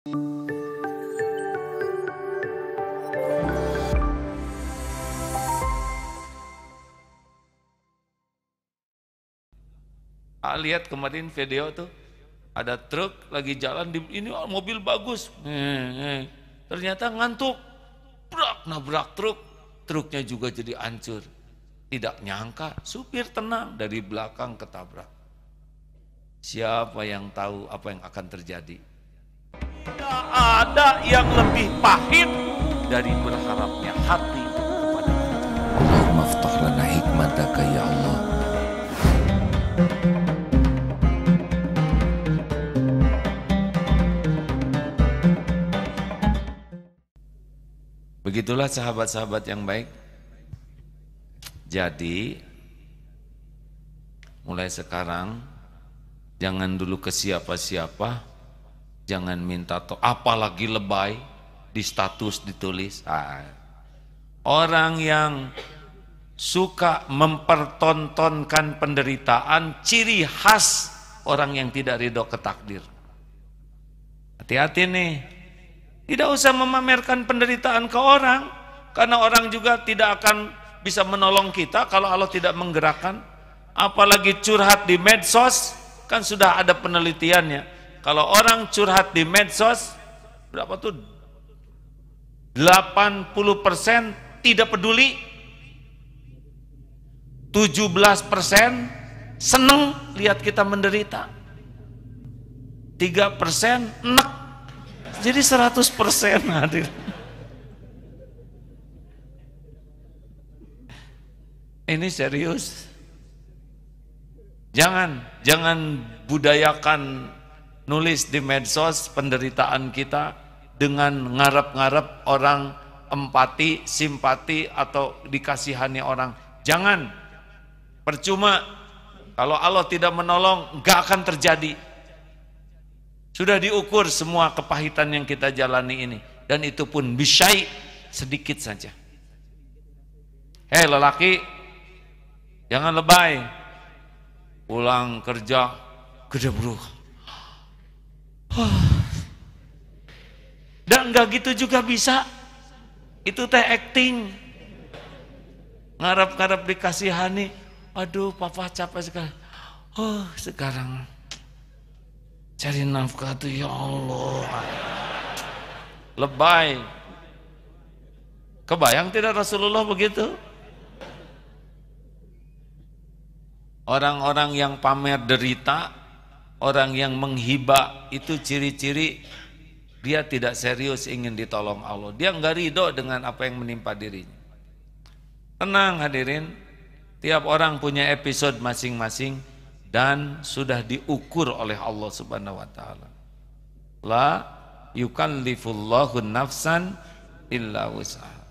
Lihat kemarin video tuh, ada truk lagi jalan ini mobil bagus, ternyata ngantuk, nabrak truk, truknya juga jadi hancur. Tidak nyangka supir tenang, dari belakang ketabrak. Siapa yang tahu apa yang akan terjadi? Tidak ada yang lebih pahit dari berharapnya hati kepada Allah. Allahumma aftah lana hikmataka ya Allah. Begitulah sahabat-sahabat yang baik. Jadi mulai sekarang jangan dulu ke siapa-siapa, jangan minta apalagi lebay di status ditulis. Orang yang suka mempertontonkan penderitaan ciri khas orang yang tidak ridho ke takdir. Hati-hati nih. Tidak usah memamerkan penderitaan ke orang, karena orang juga tidak akan bisa menolong kita kalau Allah tidak menggerakkan. Apalagi curhat di medsos, kan sudah ada penelitiannya. Kalau orang curhat di medsos, berapa tuh? 80% tidak peduli, 17% seneng lihat kita menderita, 3% enek. Jadi 100% hadir. Ini serius. Jangan budayakan nulis di medsos penderitaan kita dengan ngarep-ngarep orang empati, simpati atau dikasihani orang. Jangan. Percuma. Kalau Allah tidak menolong, enggak akan terjadi. Sudah diukur semua kepahitan yang kita jalani ini, dan itu pun bisyai, sedikit saja. Hei lelaki, jangan lebay. Pulang kerja gedebruk. Dan enggak gitu juga bisa. Itu teh acting. Ngarap-ngarap dikasihani. Aduh, papa capek sekali. Sekarang cari nafkah tuh ya Allah. Lebay. Kebayang tidak Rasulullah begitu? Orang-orang yang pamer derita, orang yang menghibah, itu ciri-ciri dia tidak serius ingin ditolong Allah. Dia enggak ridho dengan apa yang menimpa dirinya. Tenang hadirin, tiap orang punya episode masing-masing dan sudah diukur oleh Allah Subhanahu wa taala. La yukallifullahu nafsan illa wus'aha.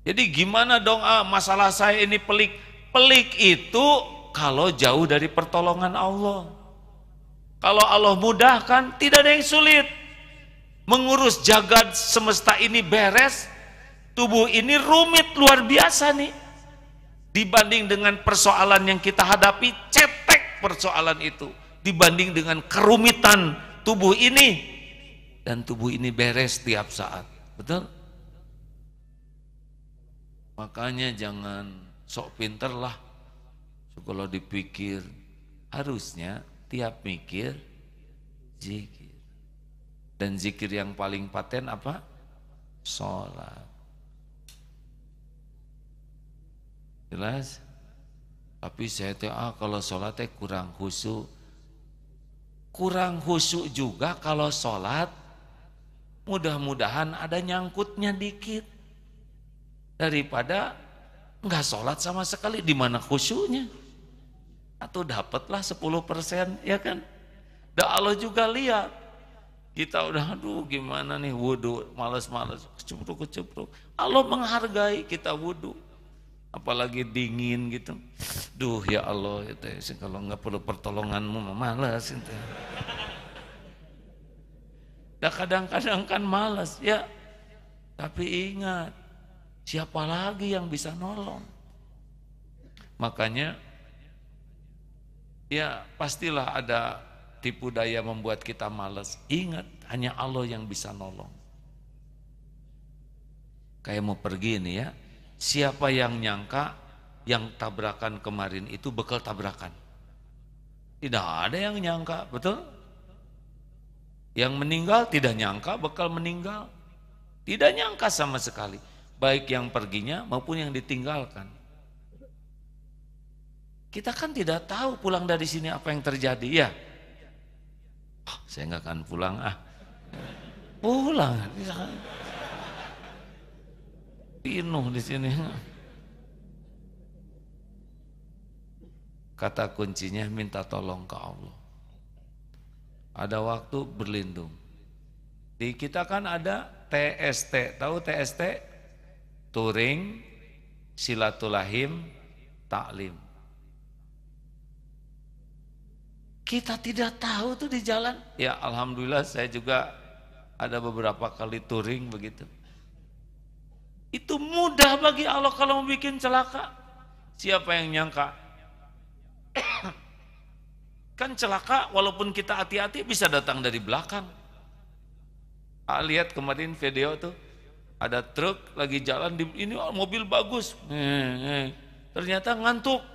Jadi gimana dong masalah saya ini pelik? Pelik itu kalau jauh dari pertolongan Allah. Kalau Allah mudahkan, tidak ada yang sulit. Mengurus jagat semesta ini beres, tubuh ini rumit luar biasa nih. Dibanding dengan persoalan yang kita hadapi, cetek persoalan itu dibanding dengan kerumitan tubuh ini, dan tubuh ini beres tiap saat. Betul? Makanya jangan sok pinter lah. So, kalau dipikir, harusnya tiap mikir zikir. Dan zikir yang paling paten apa? Sholat. Jelas? Tapi saya kalau sholat kurang khusyuk. Kurang khusyuk juga kalau sholat, mudah-mudahan ada nyangkutnya dikit. Daripada enggak sholat sama sekali, di mana khusyuknya? Atau dapatlah 10%, ya kan? Dan Allah juga lihat. Kita udah aduh gimana nih wudu, males-males, kecepruk. Allah menghargai kita wudu. Apalagi dingin gitu. Duh ya Allah, itu kalau nggak perlu pertolonganmu malas itu. Dan kadang-kadang kan malas ya. Tapi ingat, siapa lagi yang bisa nolong? Makanya ya pastilah ada tipu daya membuat kita malas. Ingat, hanya Allah yang bisa nolong. Kayak mau pergi nih ya, siapa yang nyangka yang tabrakan kemarin itu bekal tabrakan? Tidak ada yang nyangka, betul? Yang meninggal tidak nyangka bekal meninggal. Tidak nyangka sama sekali, baik yang perginya maupun yang ditinggalkan. Kita kan tidak tahu pulang dari sini apa yang terjadi, ya. Saya nggak akan pulang, pulang, pinuh di sini. Kata kuncinya minta tolong ke Allah. Ada waktu berlindung. Di kita kan ada TST, tahu TST? Touring, silaturahim, taklim. Kita tidak tahu tuh di jalan. Ya alhamdulillah saya juga ada beberapa kali touring begitu. Itu mudah bagi Allah kalau mau bikin celaka. Siapa yang nyangka? Kan celaka walaupun kita hati-hati bisa datang dari belakang. Lihat kemarin video tuh, ada truk lagi jalan di ini, mobil bagus. Ternyata ngantuk.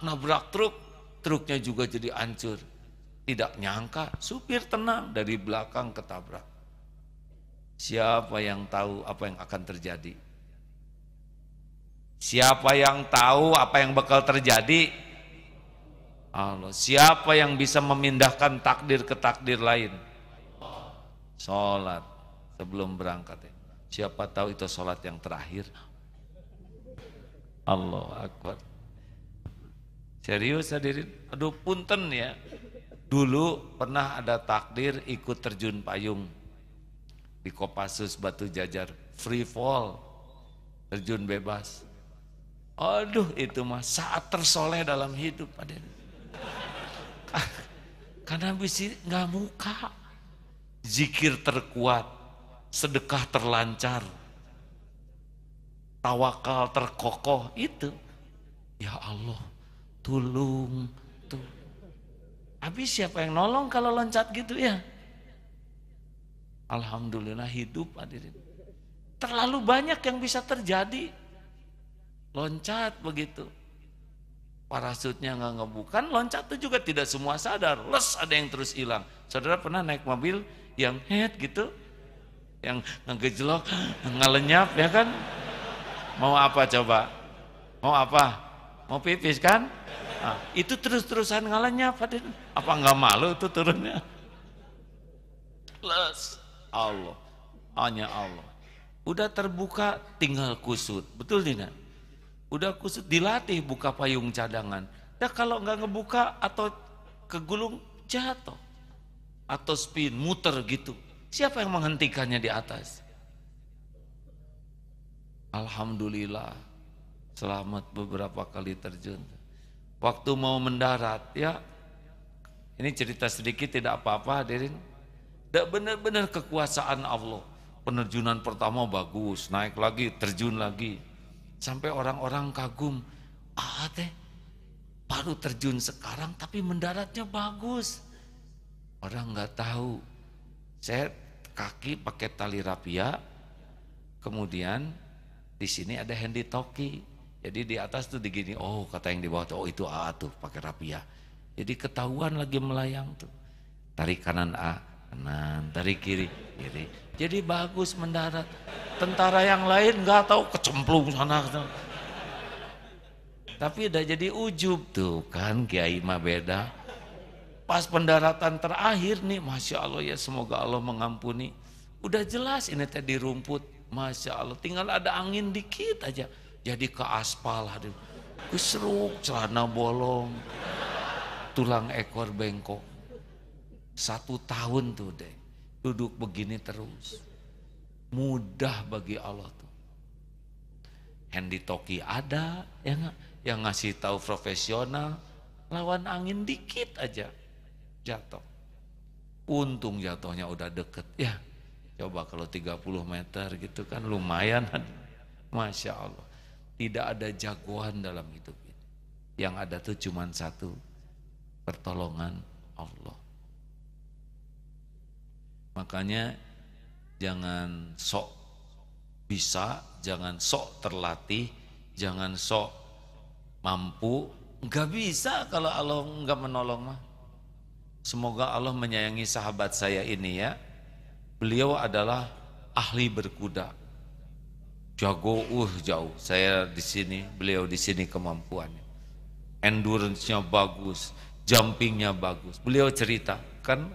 Nabrak truk. Truknya juga jadi hancur. Tidak nyangka, supir tenang, dari belakang ketabrak. Siapa yang tahu apa yang akan terjadi? Siapa yang tahu apa yang bakal terjadi? Allah. Siapa yang bisa memindahkan takdir ke takdir lain? Sholat sebelum berangkat. Siapa tahu itu sholat yang terakhir. Allahu Akbar. Serius hadirin? Aduh punten ya. Dulu pernah ada takdir ikut terjun payung di Kopassus Batu Jajar, free fall, terjun bebas. Aduh itu mah saat tersoleh dalam hidup, hadirin. Karena bisa nggak muka, zikir terkuat, sedekah terlancar, tawakal terkokoh, itu ya Allah tolong tuh. Habis siapa yang nolong kalau loncat gitu ya? Alhamdulillah hidup, hadirin. Terlalu banyak yang bisa terjadi. Loncat begitu, parasutnya nggak ngebukan, loncat itu juga tidak semua sadar, les ada yang terus hilang. Saudara pernah naik mobil yang head gitu, yang ngegejlok, ngelenyap ya kan? Mau apa coba? Mau apa? Mau pipis kan? Nah, itu terus-terusan ngelenyap, apa nggak malu tuh turunnya? Les Allah, hanya Allah. Udah terbuka tinggal kusut, betul tidak? Udah kusut dilatih buka payung cadangan. Nah kalau nggak ngebuka atau kegulung jatuh atau spin muter gitu, siapa yang menghentikannya di atas? Alhamdulillah selamat beberapa kali terjun. Waktu mau mendarat ya, ini cerita sedikit tidak apa-apa hadirin. Tidak benar-benar kekuasaan Allah. Penerjunan pertama bagus, naik lagi, terjun lagi. Sampai orang-orang kagum, baru terjun sekarang tapi mendaratnya bagus. Orang nggak tahu, saya kaki pakai tali rapia, kemudian di sini ada handy toki. Jadi di atas tuh digini, oh kata yang di bawah tuh, oh itu A tuh pakai rapia. Jadi ketahuan lagi melayang tuh. Tarik kanan A, kanan, tarik kiri, kiri. Jadi bagus mendarat. Tentara yang lain nggak tahu kecemplung sana. Tapi udah jadi ujub tuh kan, Kiai mah beda. Pas pendaratan terakhir nih, masya Allah ya, semoga Allah mengampuni. Udah jelas ini tadi rumput, masya Allah. Tinggal ada angin dikit aja, jadi ke aspal hadir. Keseruk, celana bolong, tulang ekor bengkok. 1 tahun tuh deh, duduk begini terus. Mudah bagi Allah tuh. Handy toki ada, yang ngasih tahu profesional, lawan angin dikit aja jatuh. Untung jatuhnya udah deket ya. Coba kalau 30 meter gitu kan lumayan. Masya Allah. Tidak ada jagoan dalam hidup ini. Yang ada tuh cuman satu, pertolongan Allah. Makanya jangan sok bisa, jangan sok terlatih, jangan sok mampu. Enggak bisa kalau Allah enggak menolong mah. Semoga Allah menyayangi sahabat saya ini ya. Beliau adalah ahli berkuda. Jago jauh. Saya di sini, beliau di sini kemampuannya. Endurance-nya bagus, jumping-nya bagus. Beliau cerita, kan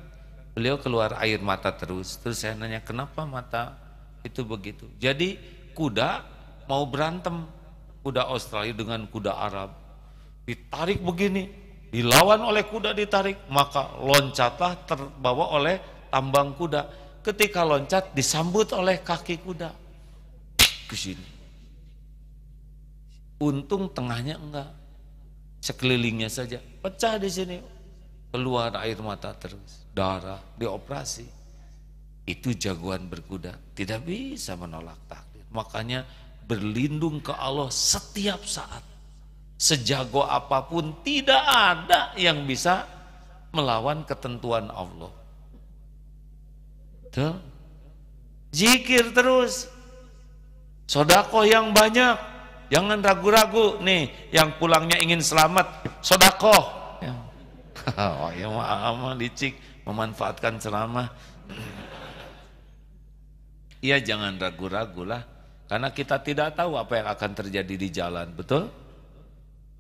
beliau keluar air mata terus. Terus saya nanya, kenapa mata itu begitu? Jadi kuda mau berantem, kuda Australia dengan kuda Arab. Ditarik begini, dilawan oleh kuda ditarik, maka loncatlah terbawa oleh tambang kuda. Ketika loncat disambut oleh kaki kuda ke sini. Untung tengahnya enggak, sekelilingnya saja pecah di sini, keluar air mata terus, darah, dioperasi. Itu jagoan berkuda, tidak bisa menolak takdir. Makanya berlindung ke Allah setiap saat. Sejago apapun tidak ada yang bisa melawan ketentuan Allah. Tuh. Zikir terus, sedekah yang banyak, jangan ragu-ragu nih. Yang pulangnya ingin selamat, sedekah. Ya. Oh ya maaf licik memanfaatkan ceramah. Iya jangan ragu-ragu lah, karena kita tidak tahu apa yang akan terjadi di jalan, betul?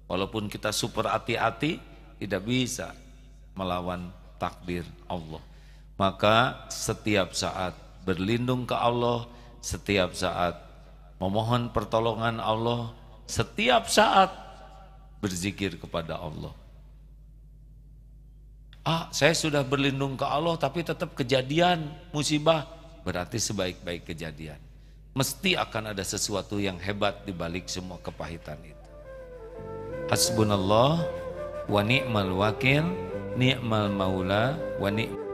Walaupun kita super hati-hati, tidak bisa melawan takdir Allah. Maka setiap saat berlindung ke Allah, setiap saat memohon pertolongan Allah, setiap saat berzikir kepada Allah. Saya sudah berlindung ke Allah tapi tetap kejadian musibah, berarti sebaik-baik kejadian. Mesti akan ada sesuatu yang hebat di balik semua kepahitan itu. Hasbunallah wa ni'mal wakil, ni'mal maula wa ni'mal